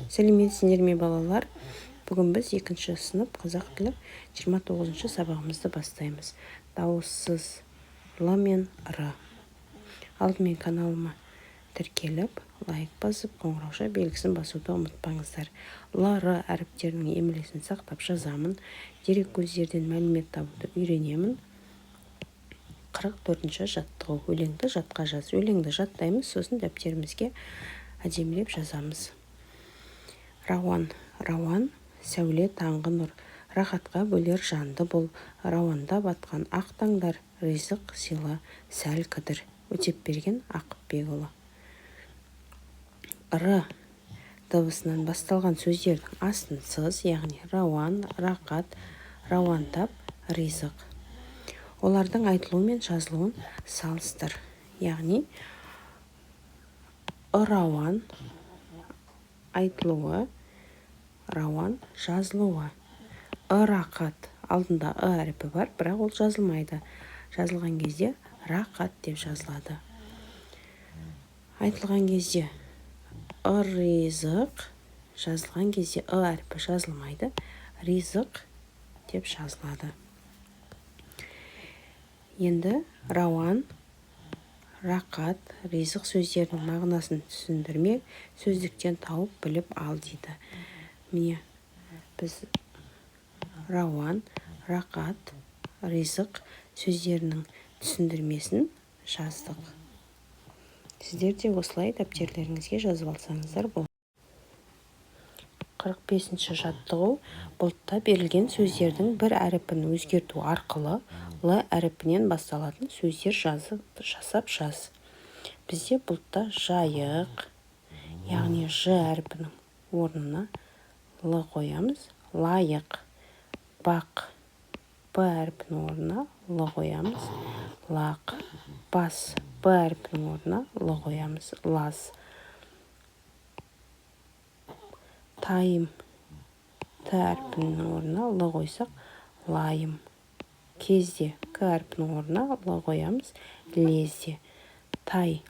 Сәлеметсіздер ме балалар? Бүгін біз 2-ші сынып қазақ тілі 29-ші сабағымызды бастаймыз. Дауыссыз Л мен Р. Алдымен каналыма тіркеліп, лайк басып, қоңырауша белгісін басуды ұмытпаңыздар. Л, Р әріптерінің емлесін сақтап жазамын. Дерек көздерден мәлімет табуды үйренемін. 44-ші жаттығу. Өлеңді жатқа жаз. Өлеңді жаттаймыз, сосын дәптерімізге әдемілеп жазамыз. Рауан, рауан, сәуле таңғы нұр, рахатқа бөлер жанды бұл, рауанда батқан ақ таңдар, ризық сыйлы, сәл кідір. Өтепберген Ақыпбекұлы. Р дыбысынан басталған сөздердің астын сыз, яғни рауан, рақат, рауандап, ризық. Олардың айтылуы мен жазылуын салыстыр. Яғни рауан айтылуы, рауан жазылуы. Рақат алдында әріпі бар, бірақ ол жазылмайды. Жазылған кезде рақат деп жазылады. Айтылған кезде ризық, жазылған кезде әріпі жазылмайды, ризық деп жазылады. Енді рауан, рақат, ризық сөздердің мағынасын түсіндірмек, сөздіктен тауып біліп ал дейді. Міне, біз рауан, рақат, ризық сөздерінің түсіндірмесін жаздық. Сіздер де осылай дәптерлеріңізге жазып алсаңыздар бұл. 45-ші жаттығу. Бұлтта берілген сөздердің бір әріпін өзгерту арқылы Л әріпінен басталатын сөздер жасап жаз. Бізде бұлтта жайық, яғни Ж әріпінің орнына Л қоямыз. Лайық, бақ, Б әріпінің орнына Л қоямыз. Лақ, бас, Б әріпінің орнына Л қоямыз. Лас. Тайым, Т әріпінің орнына Л қойсақ, лайым. Кезде, К әріпінің орнына Л қоямыз. Лезде. Тай,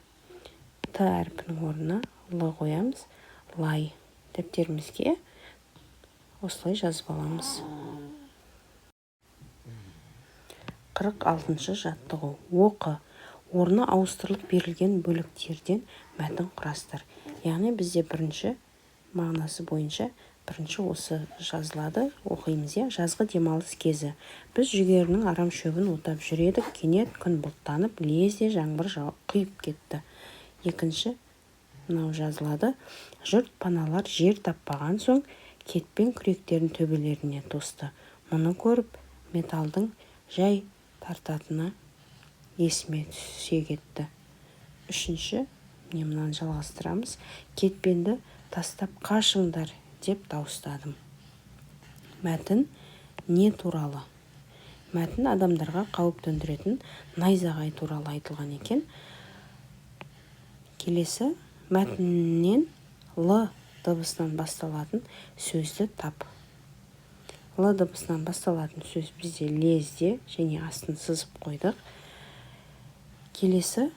Т әріпінің орнына Л қоямыз. Лай. Дәптерімізге осылай жазып аламыз. 46-шы жаттығу. Оқы. Орны ауыстырылып берілген бөліктерден мәтін құрастыр. Яғни бізде бірінші мағынасы бойынша бірінші осы жазылады. Оқимыз. Жазғы демалыс кезі. Біз жүгерінің арам шөбін отап жүредік. Кенет күн бұлттанып, лезде жаңбыр құйып кетті. Екінші мынау жазылады. Жұрт паналар жер таппаған соң кетпен күректерін төбелеріне тосты. Мұны көріп, металдың жай тартатыны есіме түсе кетті. Үшінші, мынаны жалғастырамыз. Кетпенді тастап қашыңдар деп дауыстадым. Мәтін не туралы? Мәтін адамдарға қауіп төндіретін найзағай туралы айтылған екен. Келесі мәтіннен Л дыбысынан басталатын сөзді тап. Л дыбысынан басталатын сөз бізде лезде және астын сызып қойдық. Келесі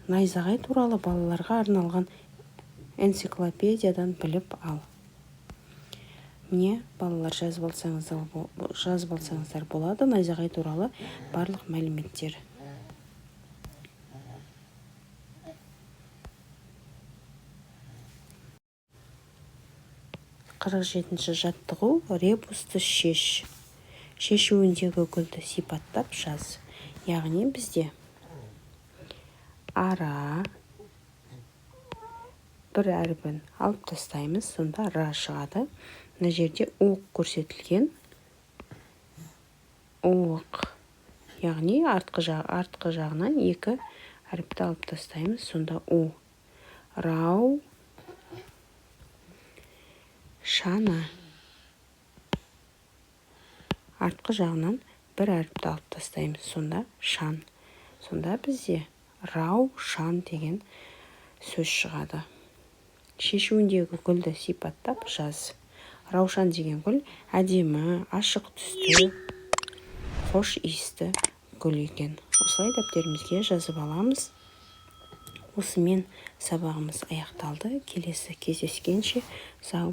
найзағай туралы балаларға арналған энциклопедиядан біліп ал. Міне, балалар жазып алсаңыздар болады. Найзағай туралы барлық мәліметтер. 47-ші жаттығу. Ребусты шеш. Шешуіндегі гүлді сипаттап жаз. Яғни бізде ара бір әріпін алып тастаймыз, сонда ра шығады. Мына жерде оқ көрсетілген. Оқ, яғни артқы жағынан екі әріпті алып тастаймыз, сонда у. Рау, шана. Артқы жағынан бір әріпті алып тастаймыз, сонда шан. Сонда бізде рау, шан деген сөз шығады. Шешуіндегі гүлді сипаттап жаз. Раушан деген гүл әдемі, ашық түсті, хош иісті гүл екен. Осылай дәптерімізге жазып аламыз. Осымен сабағымыз аяқталды. Келесі кездескенше сау